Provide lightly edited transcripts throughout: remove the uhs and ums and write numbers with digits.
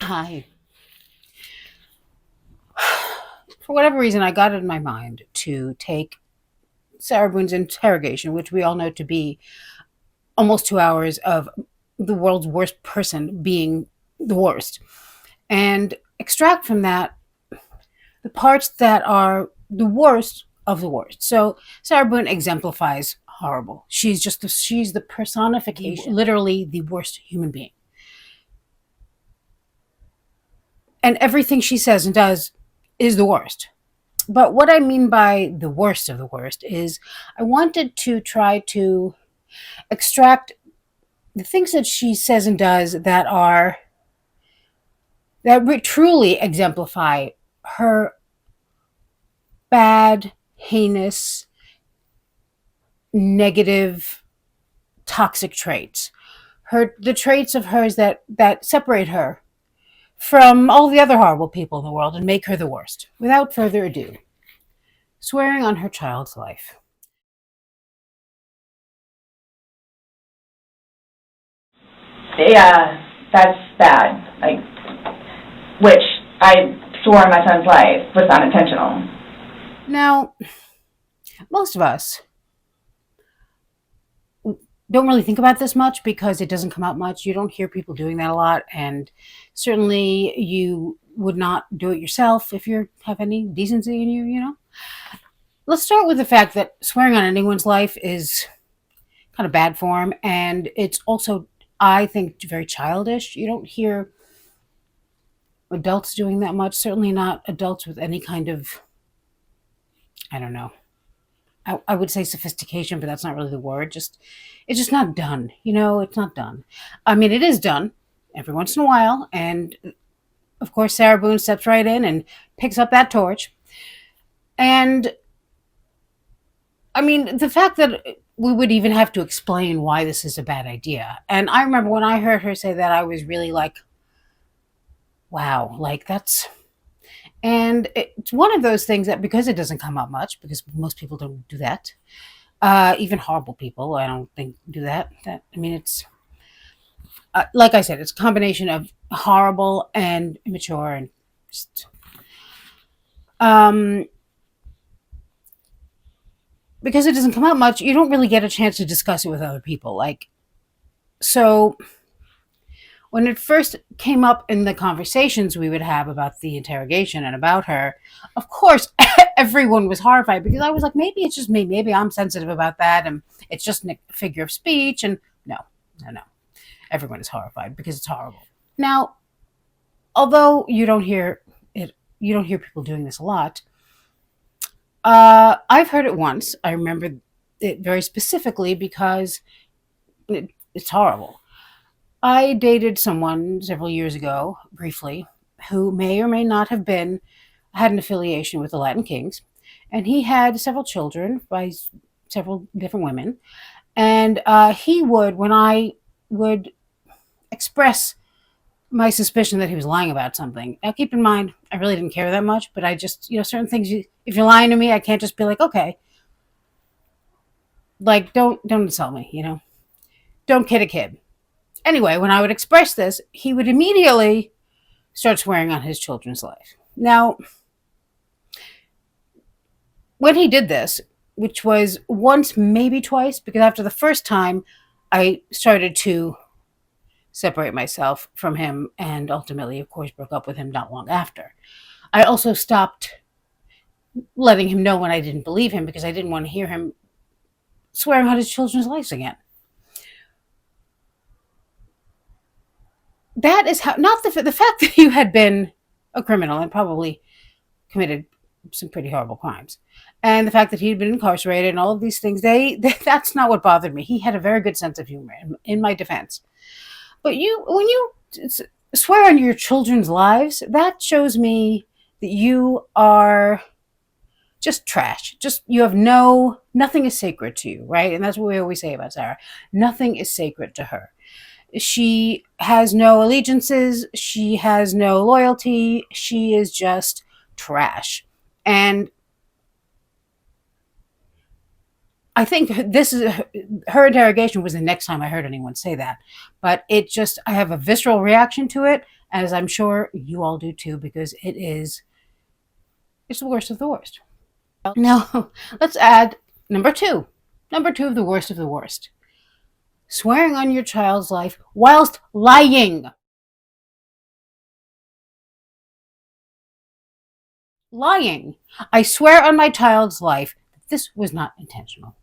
Hi. For whatever reason, I got it in my mind to take Sarah Boone's Interrogation, which we all know to be almost 2 hours of the world's worst person being the worst, and extract from that the parts that are the worst of the worst. So Sarah Boone exemplifies horrible. She's the personification, literally the worst human being. And everything she says and does is the worst. But what I mean by the worst of the worst is I wanted to try to extract the things that she says and does that truly exemplify her bad, heinous, negative, toxic traits. The traits of hers that separate her from all the other horrible people in the world and make her the worst. Without further ado, swearing on her child's life. Yeah, that's bad. Which I swore on my son's life was unintentional. Now, most of us don't really think about this much because it doesn't come out much. You don't hear people doing that a lot, and certainly you would not do it yourself if you have any decency in you. Let's start with the fact that swearing on anyone's life is kind of bad form, and it's also, I think, very childish. You don't hear adults doing that much, certainly not adults with any kind of, I don't know, I would say sophistication, but that's not really the word. It's just not done. It's not done. I mean, it is done every once in a while, and of course, Sarah Boone steps right in and picks up that torch. And I mean, the fact that we would even have to explain why this is a bad idea. And I remember when I heard her say that, I was really like, wow, like that's. And it's one of those things that, because it doesn't come up much, because most people don't do that, even horrible people, I don't think do that. It's like I said, it's a combination of horrible and immature, and just because it doesn't come out much, you don't really get a chance to discuss it with other people. So when it first came up in the conversations we would have about the interrogation and about her, of course, everyone was horrified, because I was like, maybe it's just me. Maybe I'm sensitive about that, and it's just a figure of speech. And no, no, no. Everyone is horrified because it's horrible. Now, although you don't hear people doing this a lot. I've heard it once. I remember it very specifically because it's horrible. I dated someone several years ago, briefly, who may or may not have had an affiliation with the Latin Kings, and he had several children by several different women. And he would, when I would express my suspicion that he was lying about something. Now, keep in mind, I really didn't care that much, but I just, certain things. If you're lying to me, I can't just be like, okay, like don't insult me, don't kid a kid. Anyway, when I would express this, he would immediately start swearing on his children's life. Now, when he did this, which was once, maybe twice, because after the first time, I started to separate myself from him, and ultimately, of course, broke up with him not long after. I also stopped letting him know when I didn't believe him, because I didn't want to hear him swearing on his children's lives again. That is how, not the fact that you had been a criminal and probably committed some pretty horrible crimes, and the fact that he'd been incarcerated and all of these things, that's not what bothered me. He had a very good sense of humor, in my defense. But when you swear on your children's lives, that shows me that you are just trash. Just, you have nothing is sacred to you, right? And that's what we always say about Sarah. Nothing is sacred to her. She has no allegiances. She has no loyalty. She is just trash. And I think her interrogation was the next time I heard anyone say that. But I have a visceral reaction to it, as I'm sure you all do too, because it's the worst of the worst. Now, let's add number two. Number two of the worst of the worst. Swearing on your child's life whilst lying. Lying. I swear on my child's life that this was not intentional.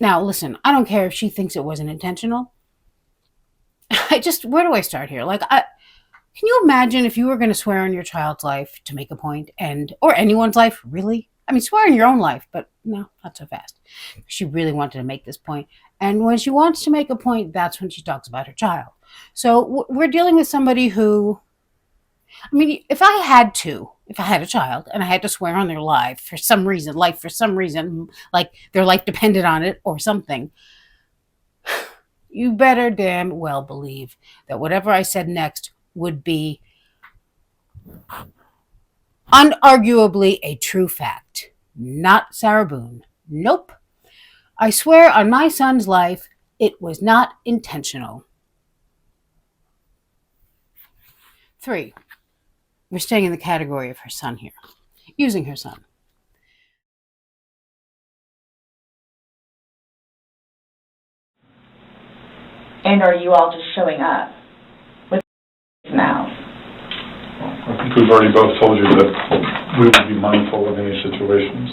Now, listen, I don't care if she thinks it wasn't intentional. Where do I start here? Can you imagine if you were going to swear on your child's life to make a point, or anyone's life, really? I mean, swear on your own life, but no, not so fast. She really wanted to make this point. And when she wants to make a point, that's when she talks about her child. So we're dealing with somebody who, I mean, if I had a child and I had to swear on their life for some reason, like their life depended on it or something, you better damn well believe that whatever I said next would be unarguably a true fact. Not Sarah Boone. Nope. I swear on my son's life, it was not intentional. 3. We're staying in the category of her son here. Using her son. And are you all just showing up with now? I think we've already both told you that we would be mindful of any situations.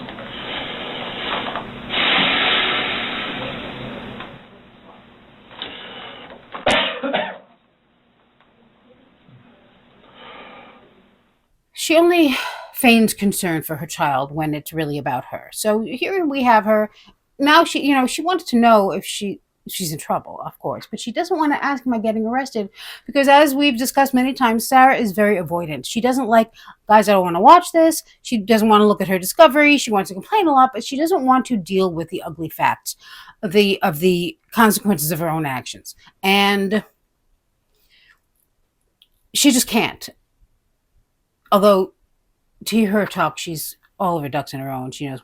She only feigns concern for her child when it's really about her. So here we have her. Now she wants to know if she's in trouble, of course, but she doesn't want to ask, am I getting arrested? Because as we've discussed many times, Sarah is very avoidant. She doesn't like, guys, I don't want to watch this. She doesn't want to look at her discovery. She wants to complain a lot, but she doesn't want to deal with the ugly facts of the consequences of her own actions. And she just can't. Although, to hear her talk, she's all of her ducks in her own. She knows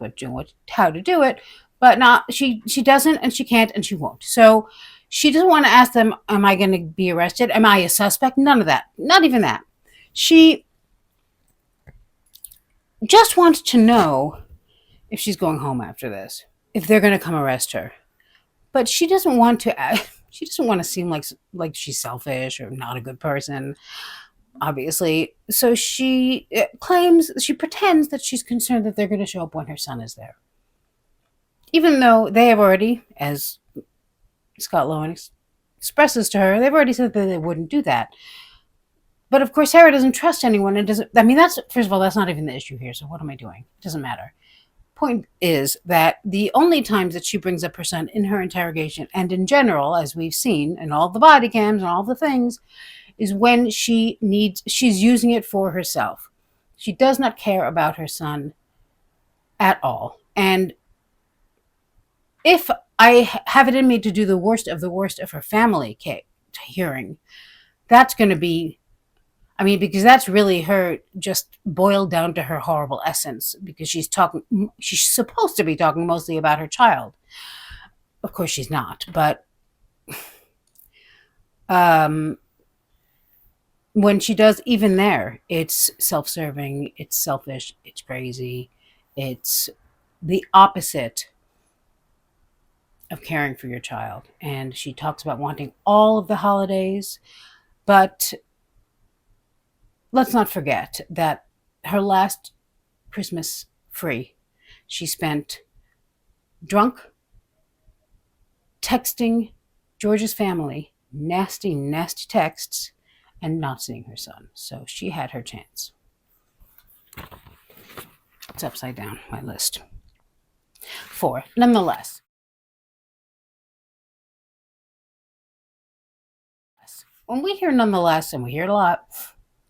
how to do it, but not she doesn't, and she can't, and she won't. So she doesn't want to ask them, am I going to be arrested? Am I a suspect? None of that. Not even that. She just wants to know if she's going home after this, if they're going to come arrest her. But she doesn't want to. She doesn't want to seem like she's selfish or not a good person, obviously. So she pretends that she's concerned that they're going to show up when her son is there. Even though they have already, as Scott Lowen expresses to her, they've already said that they wouldn't do that. But of course, Sarah doesn't trust anyone and doesn't, I mean, first of all, that's not even the issue here. So what am I doing? It doesn't matter. Point is that the only times that she brings up her son in her interrogation and in general, as we've seen in all the body cams and all the things, is when she's using it for herself. She does not care about her son at all. And if I have it in me to do the worst of her family hearing, that's going to be, I mean, because that's really her just boiled down to her horrible essence, because she's supposed to be talking mostly about her child. Of course she's not, but when she does, even there, it's self-serving, it's selfish, it's crazy, it's the opposite of caring for your child. And she talks about wanting all of the holidays, but let's not forget that her last Christmas free, she spent drunk, texting George's family nasty, nasty texts, and not seeing her son. So she had her chance. It's upside down, my list. 4, nonetheless. When we hear nonetheless, and we hear it a lot,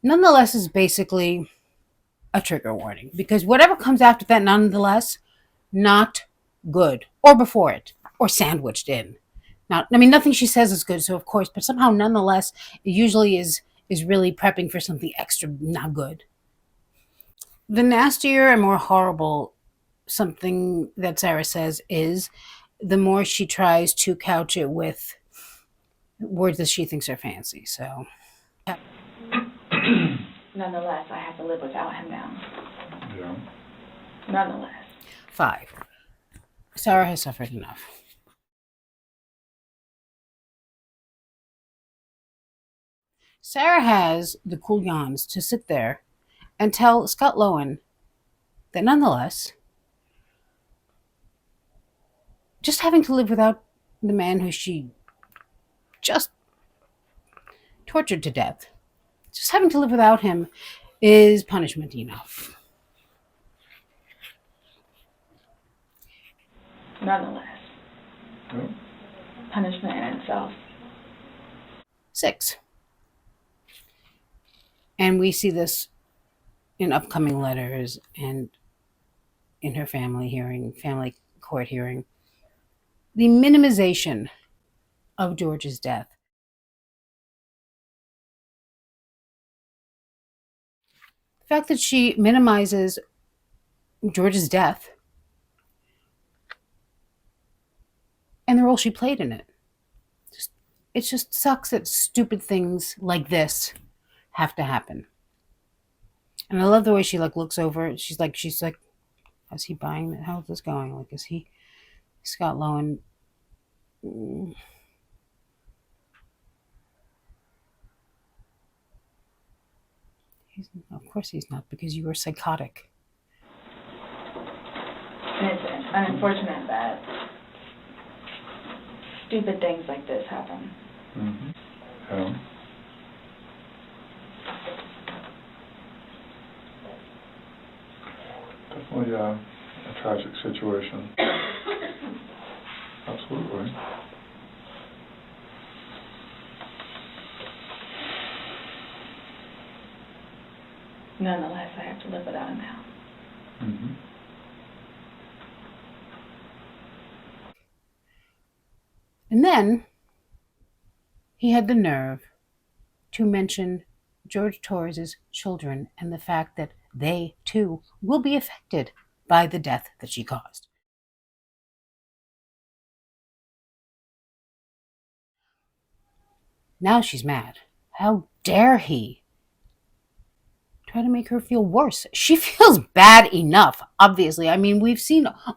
nonetheless is basically a trigger warning, because whatever comes after that nonetheless, not good, or before it, or sandwiched in. Now, I mean, nothing she says is good, so of course, but somehow nonetheless, it usually is really prepping for something extra not good. The nastier and more horrible something that Sarah says is, the more she tries to couch it with words that she thinks are fancy. So Nonetheless, I have to live without him now. Yeah. Nonetheless. 5. Sarah has suffered enough. Sarah has the cool yawns to sit there and tell Scott Lowen that nonetheless, just having to live without the man who she just tortured to death, just having to live without him is punishment enough. Nonetheless. Yeah. Punishment in itself. 6. And we see this in upcoming letters and in her family court hearing. The minimization of George's death. The fact that she minimizes George's death and the role she played in it. It just sucks that stupid things like this have to happen. And I love the way she looks over. She's like, how's he buying it? How's this going? Like, is he Scott Lowen? Of course he's not, because you were psychotic. And it's unfortunate that stupid things like this happen. Mm-hmm. Yeah. Definitely a tragic situation. Absolutely. Nonetheless, I have to live without him now. Mm-hmm. And then he had the nerve to mention George Torres's children and the fact that they, too, will be affected by the death that she caused. Now she's mad. How dare he try to make her feel worse? She feels bad enough, obviously. I mean, we've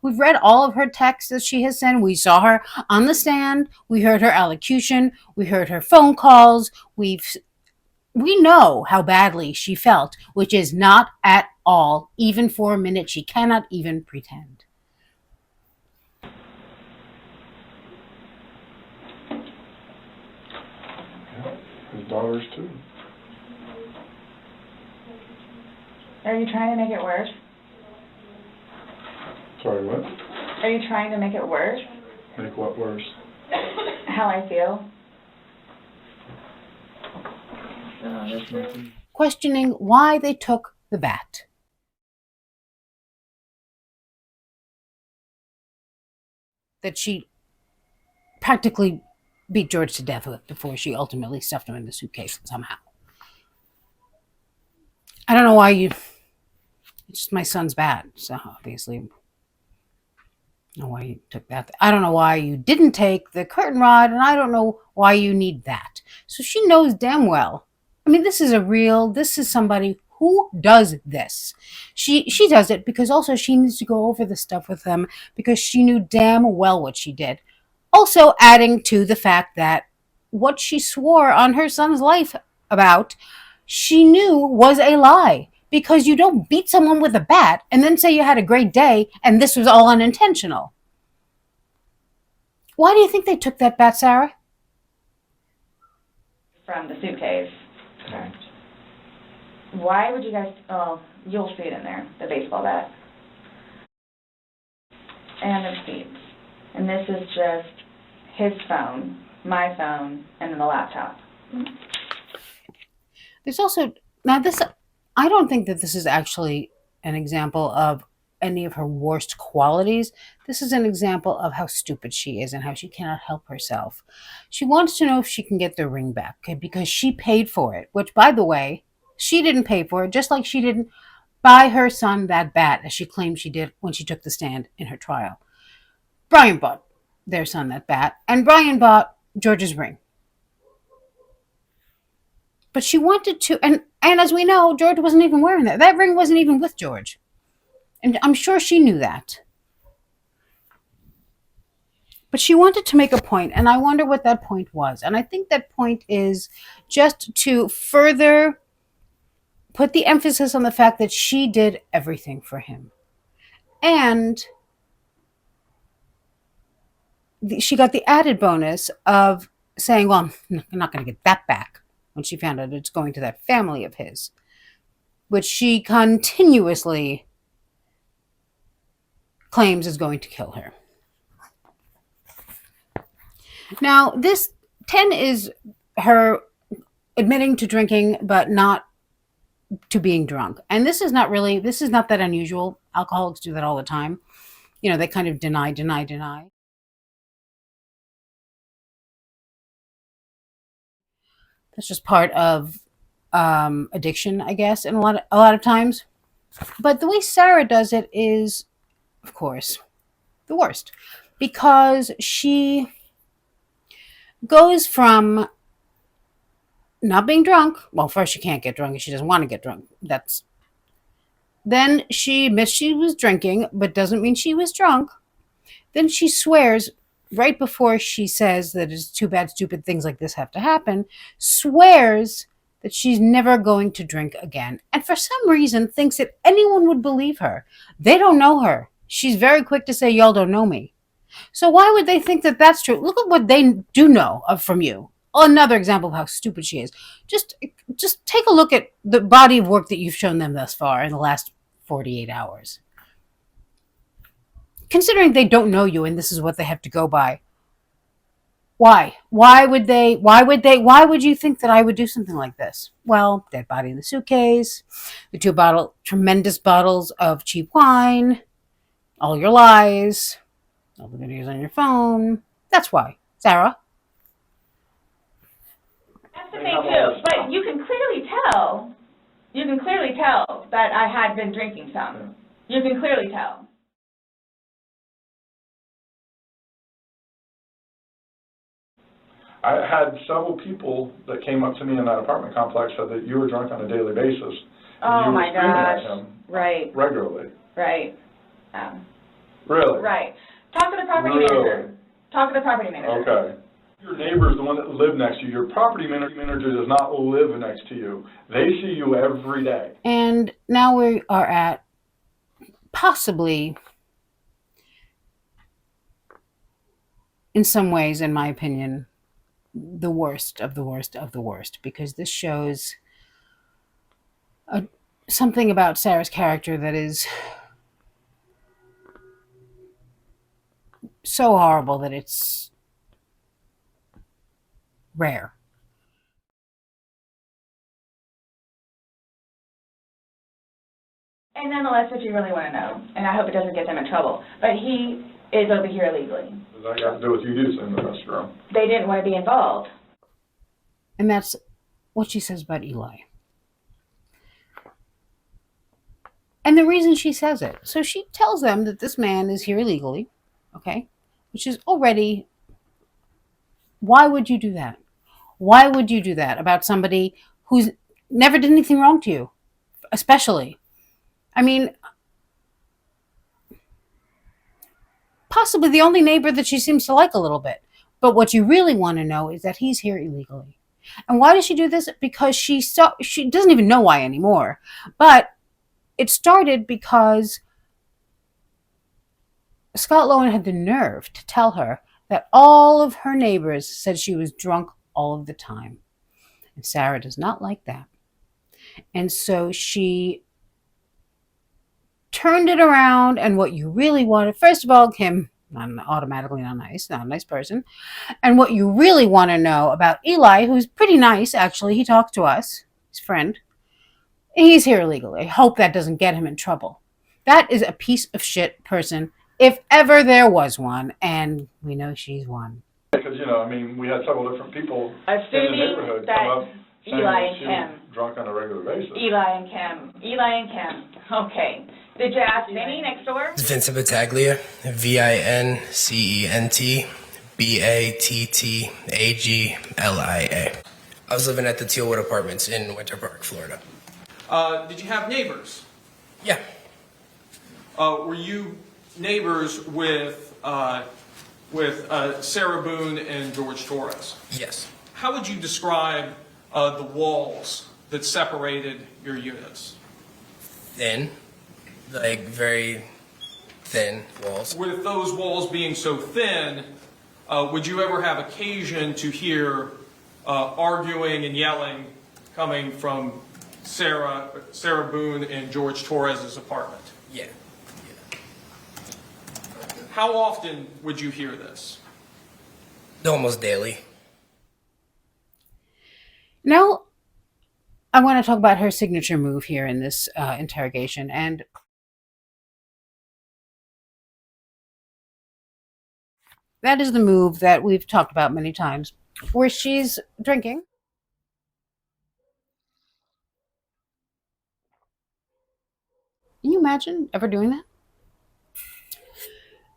read all of her texts that she has sent. We saw her on the stand. We heard her allocution. We heard her phone calls. We know how badly she felt, which is not at all, even for a minute. She cannot even pretend. Yeah. His daughters too. Are you trying to make it worse? Sorry, what? Are you trying to make it worse? Make what worse? How I feel? Questioning why they took the bat. That she practically beat George to death with before she ultimately stuffed him in the suitcase somehow. I don't know why it's just my son's bat, so obviously I don't know why you took that. I don't know why you didn't take the curtain rod, and I don't know why you need that. So she knows damn well. I mean, this is somebody who does this. She does it because also she needs to go over the stuff with them because she knew damn well what she did. Also adding to the fact that what she swore on her son's life about, she knew was a lie. Because you don't beat someone with a bat and then say you had a great day and this was all unintentional. Why do you think they took that bat, Sarah? From the suitcase. Correct. Why would you guys, you'll see it in there, the baseball bat. And the receipts. And this is just his phone, my phone, and then the laptop. There's also, now this, I don't think that this is actually an example of any of her worst qualities. This is an example of how stupid she is and how she cannot help herself. She wants to know if she can get the ring back, okay, because she paid for it, which, by the way, she didn't pay for it, just like she didn't buy her son that bat, as she claimed she did when she took the stand in her trial. Brian bought their son that bat, and Brian bought George's ring. But she wanted to, and as we know, George wasn't even wearing that. That ring wasn't even with George. And I'm sure she knew that. But she wanted to make a point, and I wonder what that point was. And I think that point is just to further put the emphasis on the fact that she did everything for him. And she got the added bonus of saying, well, I'm not going to get that back, when she found out it's going to that family of his, which she continuously claims is going to kill her. Now, this 10 is her admitting to drinking, but not to being drunk. And this is not that unusual. Alcoholics do that all the time. You know, they kind of deny. That's just part of addiction, I guess, and a lot of times. But the way Sarah does it is, of course, the worst, because she goes from not being drunk. Well, first she can't get drunk and she doesn't want to get drunk. Then she admits she was drinking, but doesn't mean she was drunk. Then she swears right before she says that it's too bad stupid things like this have to happen, swears that she's never going to drink again. And for some reason thinks that anyone would believe her. They don't know her. She's very quick to say, y'all don't know me. So why would they think that that's true? Look at what they do know from you. Another example of how stupid she is. Just take a look at the body of work that you've shown them thus far in the last 48 hours. Considering they don't know you and this is what they have to go by. Why? Why would you think that I would do something like this? Well, dead body in the suitcase, the tremendous bottles of cheap wine, all your lies, all the videos on your phone. That's why. Sarah? That's the thing too, but you can clearly tell that I had been drinking some. You can clearly tell. I had several people that came up to me in that apartment complex said that you were drunk on a daily basis. And Oh you were my screaming at gosh. him Right, regularly. right. Really? Right. Talk to the property Really? manager. Talk to the property manager. Okay. Your neighbor's the one that lived next to you. Your property manager does not live next to you. They see you every day. And now we are at possibly, in some ways, in my opinion, the worst of the worst of the worst, because this shows something about Sarah's character that is so horrible that it's rare. And nonetheless, what you really want to know, and I hope it doesn't get them in trouble, but he is over here illegally. Does that got to do with you do in the restaurant? They didn't want to be involved. And that's what she says about Eli. And the reason she says it. So she tells them that this man is here illegally, okay? Which is already, why would you do that? Why would you do that about somebody who's never did anything wrong to you? Especially. I mean, possibly the only neighbor that she seems to like a little bit. But what you really want to know is that he's here illegally. And why does she do this? Because she doesn't even know why anymore. But it started because Scott Lowen had the nerve to tell her that all of her neighbors said she was drunk all of the time. And Sarah does not like that. And so she turned it around, and what you really wanted, first of all, him, automatically not a nice person. And what you really want to know about Eli, who's pretty nice, actually, he talked to us, his friend, he's here illegally. I hope that doesn't get him in trouble. That is a piece of shit person, if ever there was one, and we know she's one. Because, I mean, we had several different people in the Assuming neighborhood that come up saying Eli that and she Kim. was drunk on a regular basis. Eli and Kim. Okay. Did you ask Vinny next door? Vincent Battaglia, Vincent Battaglia. I was living at the Tealwood Apartments in Winter Park, Florida. Did you have neighbors? Yeah. Were you neighbors with Sarah Boone and George Torres? Yes. How would you describe the walls that separated your units? Thin. Like, very thin walls. With those walls being so thin, would you ever have occasion to hear arguing and yelling coming from Sarah Boone and George Torres's apartment? Yeah. How often would you hear this? Almost daily. Now, I want to talk about her signature move here in this interrogation. And that is the move that we've talked about many times, where she's drinking. Can you imagine ever doing that?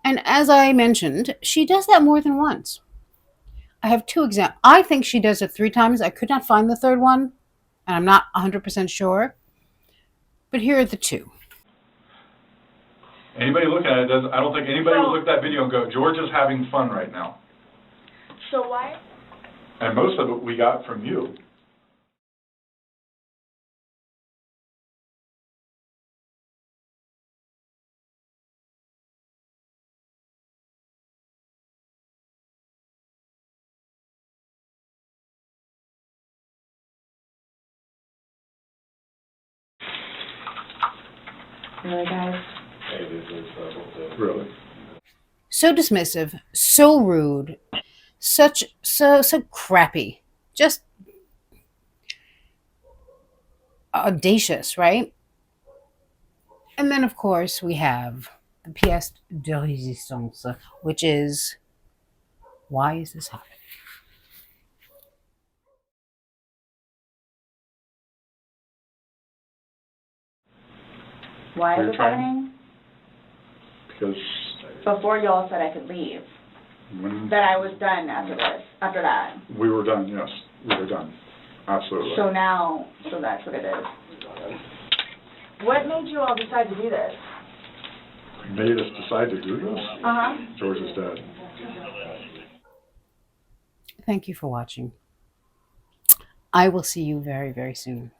And as I mentioned, she does that more than once. I have two examples. I think she does it 3 times. I could not find the third one, and I'm not 100% sure. But here are the 2. Anybody looking at it, I don't think anybody would look at that video and go, George is having fun right now. So why? And most of it we got from you. Really, guys? Really. So dismissive, so rude, so crappy, just audacious, right? And then, of course, we have the pièce de résistance, which is, why is this happening? Why Were is you it trying? happening? Because Before y'all said I could leave. when That I was done after this, after that. we were done, yes, we were done. Absolutely. So now, so that's what it is. What made you all decide to do this? Made us decide to do this? Uh-huh. George is dead. Thank you for watching. I will see you very, very soon.